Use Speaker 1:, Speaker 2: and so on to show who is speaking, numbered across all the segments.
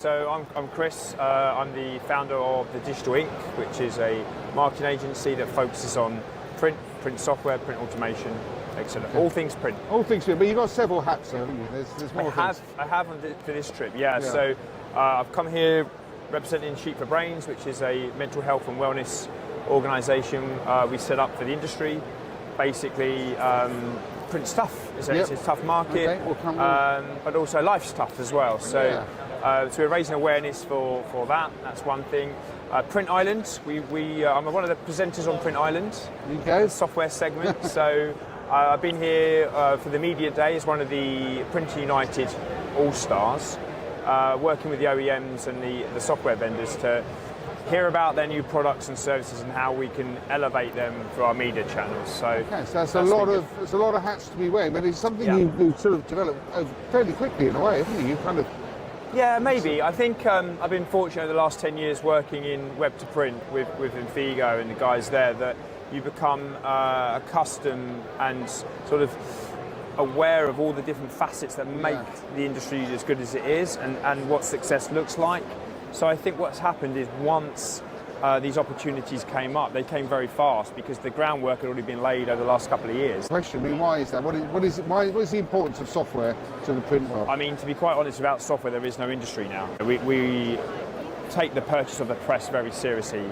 Speaker 1: So I'm Chris. I'm the founder of the Digital Inc., which is a marketing agency that focuses on print software, print automation, etc. Okay. All things print.
Speaker 2: All things print, but you've got several hats, haven't you? There's more things.
Speaker 1: I have for this trip, yeah. So I've come here representing Sheep for Brains, which is a mental health and wellness organisation we set up for the industry. Basically, print stuff. It's a tough market, but also life stuff as well. So, so we're raising awareness for that. That's one thing. Print Island. I'm one of the presenters on Print Island, the software segment. So I've been here for the media day as one of the Printer United All-Stars, working with the OEMs and the software vendors to hear about their new products and services and how we can elevate them through our media channels. So,
Speaker 2: so that's a lot of hats to be wearing, but it's something you've sort of developed fairly quickly in a way, haven't you? You kind of.
Speaker 1: Yeah, maybe. I think I've been fortunate over the last 10 years working in web to print with Infigo and the guys there that you become accustomed and sort of aware of all the different facets that make the industry as good as it is and what success looks like. So I think what's happened is once these opportunities came up, they came very fast because the groundwork had already been laid over the last couple of years.
Speaker 2: Question, I mean, why is that? What is the importance of software to the print world?
Speaker 1: I mean, to be quite honest, without software there is no industry now. We take the purchase of the press very seriously,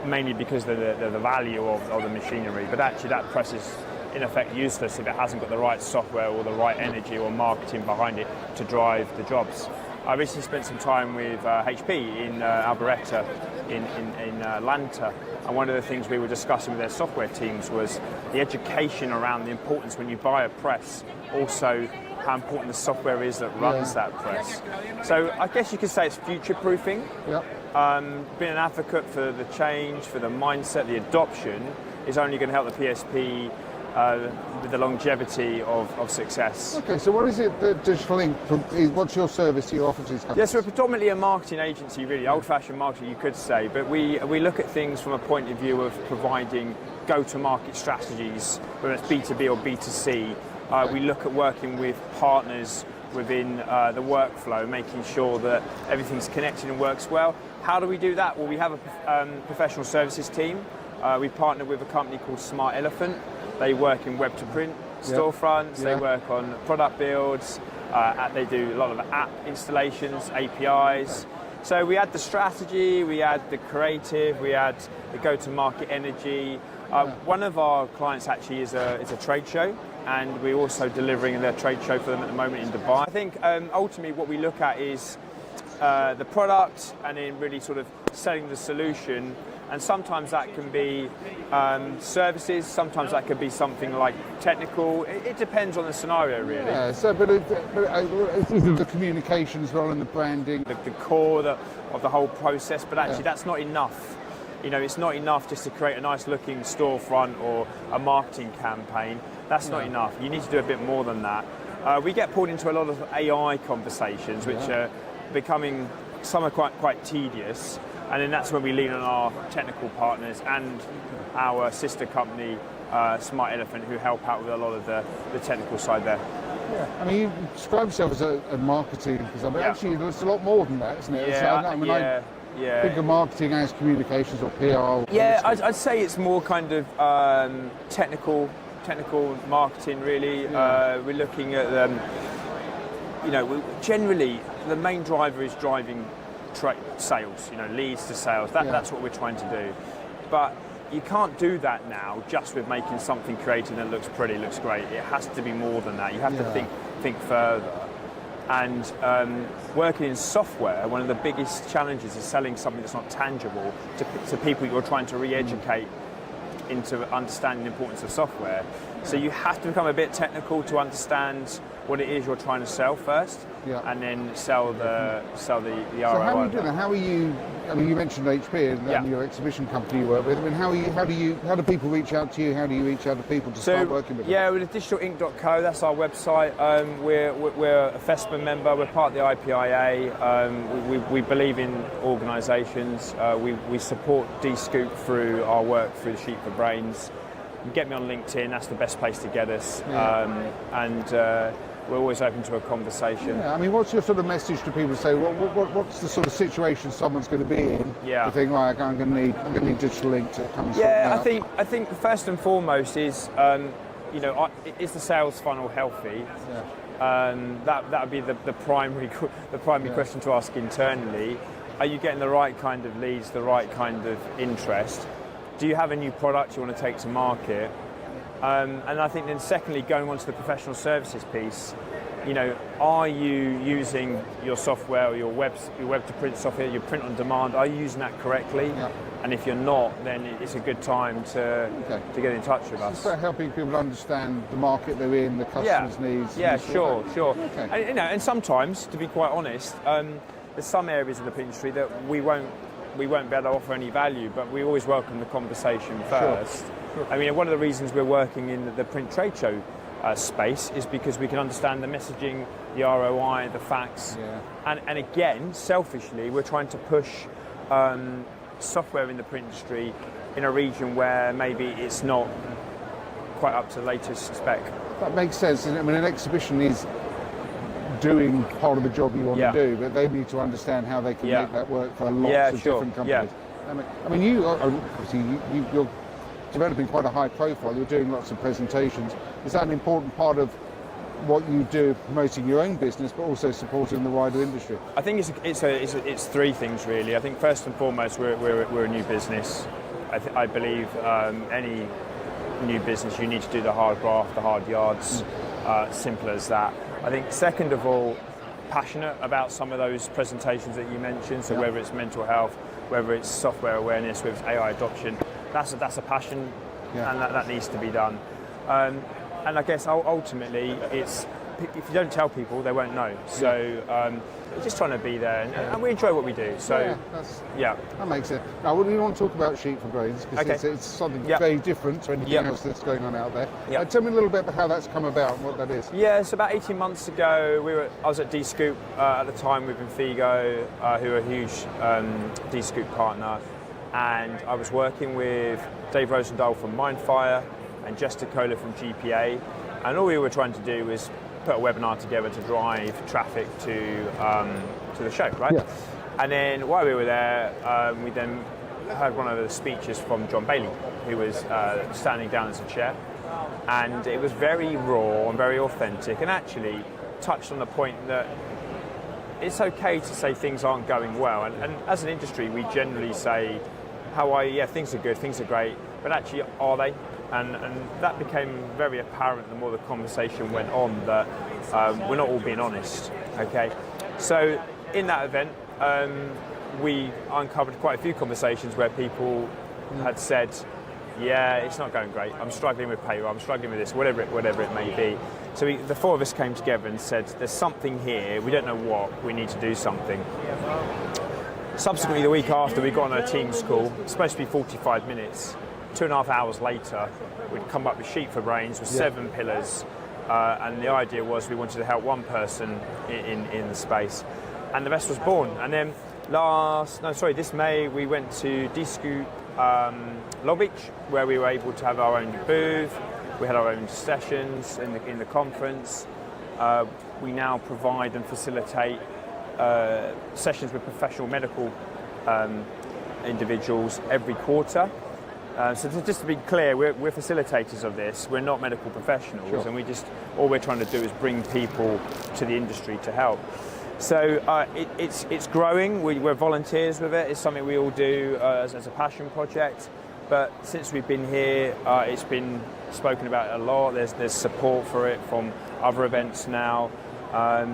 Speaker 1: mainly because of the value of the machinery, but actually that press is in effect useless if it hasn't got the right software or the right energy or marketing behind it to drive the jobs. I recently spent some time with HP in Alberetta, in Atlanta, and one of the things we were discussing with their software teams was the education around the importance when you buy a press, also how important the software is that runs that press. So I guess you could say it's future-proofing. Being an advocate for the change, for the mindset, the adoption is only going to help the PSP with the longevity of success.
Speaker 2: Okay, so what is it that Digital Inc., what's your service you offer to these companies?
Speaker 1: Yes, we're predominantly a marketing agency, really, old-fashioned marketing you could say, but we look at things from a point of view of providing go-to-market strategies, whether it's B2B or B2C. We look at working with partners within the workflow, making sure that everything's connected and works well. How do we do that? Well, we have a professional services team. We partner with a company called Smart Elephant. They work in web to print storefronts, they work on product builds, they do a lot of app installations, APIs. So we add the strategy, we add the creative, we add the go-to-market energy. One of our clients actually is a trade show, and we're also delivering their trade show for them at the moment in Dubai. I think ultimately what we look at is the product and then really sort of selling the solution. And sometimes that can be services, sometimes that could be something like technical. It depends on the scenario, really.
Speaker 2: Yeah, so, but the communications role and the branding.
Speaker 1: The core of the whole process, but actually that's not enough. You know, it's not enough just to create a nice looking storefront or a marketing campaign. That's not enough. You need to do a bit more than that. We get pulled into a lot of AI conversations, which are becoming, some are quite tedious. And then that's when we lean on our technical partners and our sister company, Smart Elephant, who help out with a lot of the technical side there.
Speaker 2: Yeah, I mean, you describe yourself as a marketing, because actually it's a lot more than that, isn't it?
Speaker 1: Yeah,
Speaker 2: I think of marketing as communications or PR.
Speaker 1: Yeah, I'd say it's more kind of technical marketing, really. We're looking at generally the main driver is driving sales, leads to sales. That's what we're trying to do. But you can't do that now just with making something creative that looks pretty, looks great. It has to be more than that. You have to think further. And working in software, one of the biggest challenges is selling something that's not tangible to people you're trying to re-educate into understanding the importance of software. So you have to become a bit technical to understand what it is you're trying to sell first, and then sell the ROI.
Speaker 2: So how are you doing that? How are you? I mean, you mentioned HP and your exhibition company you work with. I mean, how do people reach out to you? How do you reach out to people to start working with them?
Speaker 1: Yeah, we're digitalinc.co. That's our website. We're a FESPA member. We're part of the IPIA. We believe in organisations. We support D-Scoop through our work through the Sheep for Brains. Get me on LinkedIn. That's the best place to get us. we're always open to a conversation.
Speaker 2: Yeah, I mean, what's your sort of message to people? Say, what's the sort of situation someone's going to be in?
Speaker 1: Yeah.
Speaker 2: You think, right, I'm going to need digital ink to come.
Speaker 1: Yeah, I think first and foremost is, is the sales funnel healthy?
Speaker 2: Yeah.
Speaker 1: That would be the primary question to ask internally. Are you getting the right kind of leads, the right kind of interest? Do you have a new product you want to take to market? And I think then secondly, going on to the professional services piece, are you using your software or your web to print software, your print on demand, are you using that correctly?
Speaker 2: Yeah.
Speaker 1: And if you're not, then it's a good time to get in touch with us.
Speaker 2: It's about helping people understand the market they're in, the customers' needs.
Speaker 1: Yeah, sure.
Speaker 2: Okay.
Speaker 1: And, and sometimes, to be quite honest, there's some areas of the print industry that we won't be able to offer any value, but we always welcome the conversation first.
Speaker 2: Sure.
Speaker 1: I mean, one of the reasons we're working in the print trade show space is because we can understand the messaging, the ROI, the facts, and again, selfishly, we're trying to push software in the print industry in a region where maybe it's not quite up to the latest spec.
Speaker 2: That makes sense. I mean, an exhibition is doing part of the job you want to do, but they need to understand how they can make that work for lots of different companies. I mean, you're developing quite a high profile. You're doing lots of presentations. Is that an important part of what you do, promoting your own business, but also supporting the wider industry?
Speaker 1: I think it's three things really. I think first and foremost, we're a new business. I believe any new business, you need to do the hard graft, the hard yards. Simple as that. I think second of all, passionate about some of those presentations that you mentioned. So whether it's mental health, whether it's software awareness, whether it's AI adoption, that's a passion, and that needs to be done. And I guess ultimately, it's if you don't tell people, they won't know. So we're just trying to be there, and we enjoy what we do. So
Speaker 2: that makes it. Now, we want to talk about Sheet for Brains because it's something very different to anything else that's going on out there. Tell me a little bit about how that's come about and what that is.
Speaker 1: Yeah, so about 18 months ago, I was at D-Scoop at the time with Infigo, who are a huge D-Scoop partner, and I was working with Dave Rosendahl from Mindfire and Jester Kohler from GPA, and all we were trying to do was put a webinar together to drive traffic to the show, right? Yeah. And then while we were there, we then heard one of the speeches from John Bailey, who was standing down as a chair, and it was very raw and very authentic, and actually touched on the point that it's okay to say things aren't going well, and as an industry, we generally say, how are you? Yeah, things are good, things are great, but actually, are they? And that became very apparent the more the conversation went on, that we're not all being honest, okay? So in that event, we uncovered quite a few conversations where people had said, yeah, it's not going great, I'm struggling with payroll, I'm struggling with this, whatever it may be. So the four of us came together and said, there's something here, we don't know what, we need to do something. Subsequently, the week after, we got on a Teams call, it's supposed to be 45 minutes. 2.5 hours later, we'd come up with Sheet for Brains with 7 pillars, and the idea was we wanted to help one person in the space, and the rest was born. And then this May, we went to D-Scoop Long Beach, where we were able to have our own booth. We had our own sessions in the conference. We now provide and facilitate sessions with professional medical individuals every quarter. So just to be clear, we're facilitators of this. We're not medical professionals, and all we're trying to do is bring people to the industry to help. So it's growing. We're volunteers with it. It's something we all do as a passion project. But since we've been here, it's been spoken about a lot. There's support for it from other events now.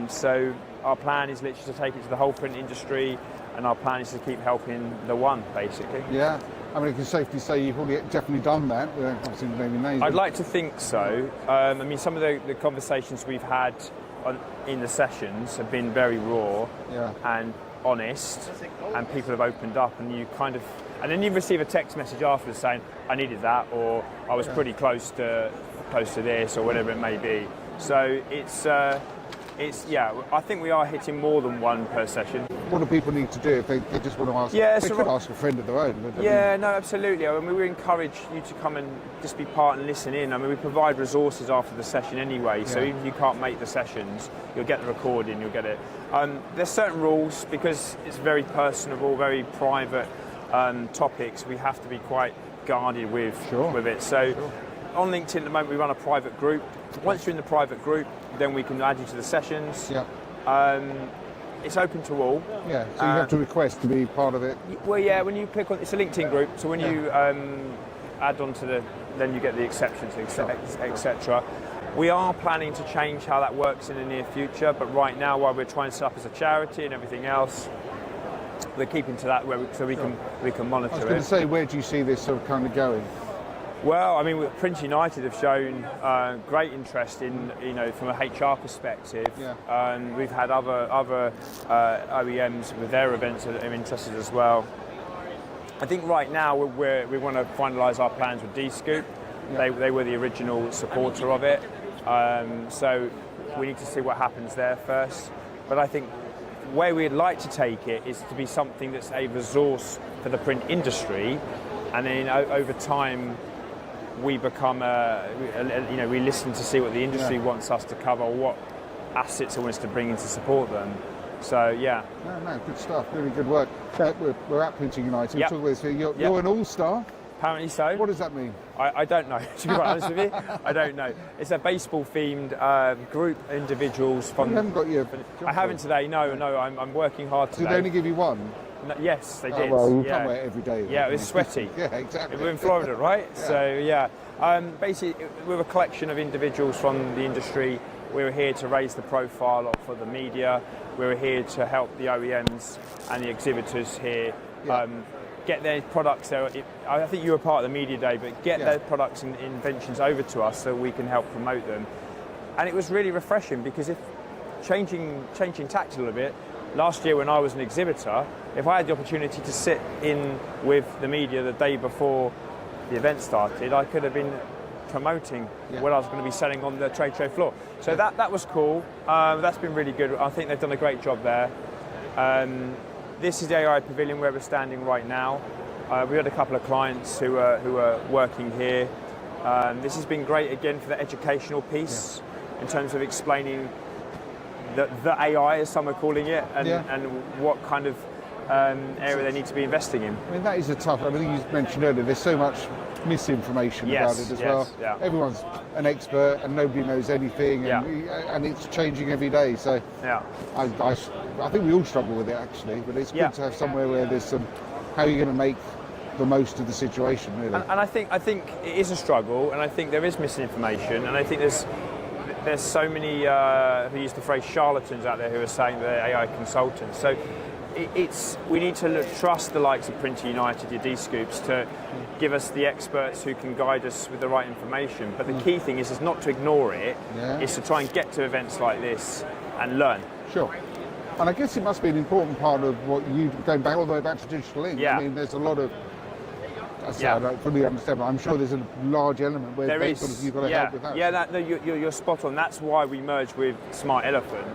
Speaker 1: So our plan is literally to take it to the whole print industry, and our plan is to keep helping the one, basically.
Speaker 2: Yeah. I mean, I can safely say you've already definitely done that. We don't obviously name names.
Speaker 1: I'd like to think so. I mean, some of the conversations we've had in the sessions have been very raw and honest, and people have opened up, and and then you receive a text message afterwards saying, I needed that, or I was pretty close to this, or whatever it may be. So it's I think we are hitting more than one per session.
Speaker 2: What do people need to do if they just want to ask? They could ask a friend of their own.
Speaker 1: No, absolutely. I mean, we encourage you to come and just be part and listen in. I mean, we provide resources after the session anyway, so even if you can't make the sessions, you'll get the recording, you'll get it. There's certain rules, because it's very personable, very private topics. We have to be quite guarded with it. So on LinkedIn at the moment, we run a private group. Once you're in the private group, then we can add you to the sessions. It's open to all.
Speaker 2: So you have to request to be part of it.
Speaker 1: Well, when you click on, it's a LinkedIn group, so when you add on to then you get the exceptions, etc. We are planning to change how that works in the near future, but right now, while we're trying to set up as a charity and everything else, we're keeping to that so we can monitor it.
Speaker 2: I was going to say, where do you see this sort of kind of going?
Speaker 1: Well, I mean, Print United have shown great interest in, from a HR perspective. We've had other OEMs with their events that are interested as well. I think right now we want to finalise our plans with D-Scoop. They were the original supporter of it. So we need to see what happens there first. But I think where we'd like to take it is to be something that's a resource for the print industry, and then over time we become we listen to see what the industry wants us to cover, what assets it wants to bring in to support them. So
Speaker 2: no, good stuff, really good work. We're at Printing United. Talk about this. You're an all-star.
Speaker 1: Apparently so.
Speaker 2: What does that mean?
Speaker 1: I don't know, to be quite honest with you. I don't know. It's a baseball-themed group of individuals from...
Speaker 2: You haven't got your...
Speaker 1: I haven't today, no, I'm working hard today.
Speaker 2: Did they only give you one?
Speaker 1: No, yes, they did.
Speaker 2: Well, you can't wear it every day.
Speaker 1: Yeah, it was sweaty.
Speaker 2: Exactly.
Speaker 1: We're in Florida, right? So, basically, we're a collection of individuals from the industry. We're here to raise the profile for the media. We're here to help the OEMs and the exhibitors here get their products there. I think you were part of the media day, but get their products and inventions over to us so we can help promote them. And it was really refreshing, because if changing tact a little bit, last year when I was an exhibitor, if I had the opportunity to sit in with the media the day before the event started, I could have been promoting what I was going to be selling on the trade show floor. So that was cool. That's been really good. I think they've done a great job there. This is the AI Pavilion where we're standing right now. We had a couple of clients who are working here. This has been great again for the educational piece in terms of explaining the AI, as some are calling it, and what kind of area they need to be investing in.
Speaker 2: I mean, that is a tough... I mean, you mentioned earlier, there's so much misinformation about it as well. Everyone's an expert and nobody knows anything, and it's changing every day. So I think we all struggle with it, actually, but it's good to have somewhere where there's some... How are you going to make the most of the situation, really?
Speaker 1: And I think it is a struggle, and I think there is misinformation, and I think there's so many, who use the phrase charlatans out there, who are saying they're AI consultants. So we need to trust the likes of Printer United, your D-Scoops, to give us the experts who can guide us with the right information. But the key thing is not to ignore it, it's to try and get to events like this and learn.
Speaker 2: Sure. And I guess it must be an important part of what you, going back all the way back to Digital Ink. I mean, there's a lot of... I don't fully understand, but I'm sure there's a large element where you've got to help with that.
Speaker 1: You're spot on. That's why we merged with Smart Elephant,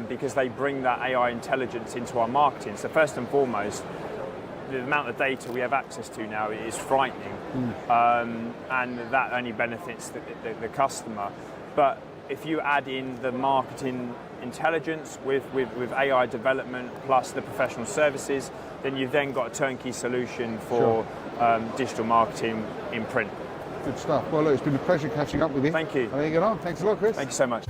Speaker 1: because they bring that AI intelligence into our marketing. So first and foremost, the amount of data we have access to now is frightening, and that only benefits the customer. But if you add in the marketing intelligence with AI development plus the professional services, then you've then got a turnkey solution for digital marketing in print.
Speaker 2: Good stuff. Well, look, it's been a pleasure catching up with you.
Speaker 1: Thank you.
Speaker 2: There you go. Thanks a lot, Chris.
Speaker 1: Thank you so much.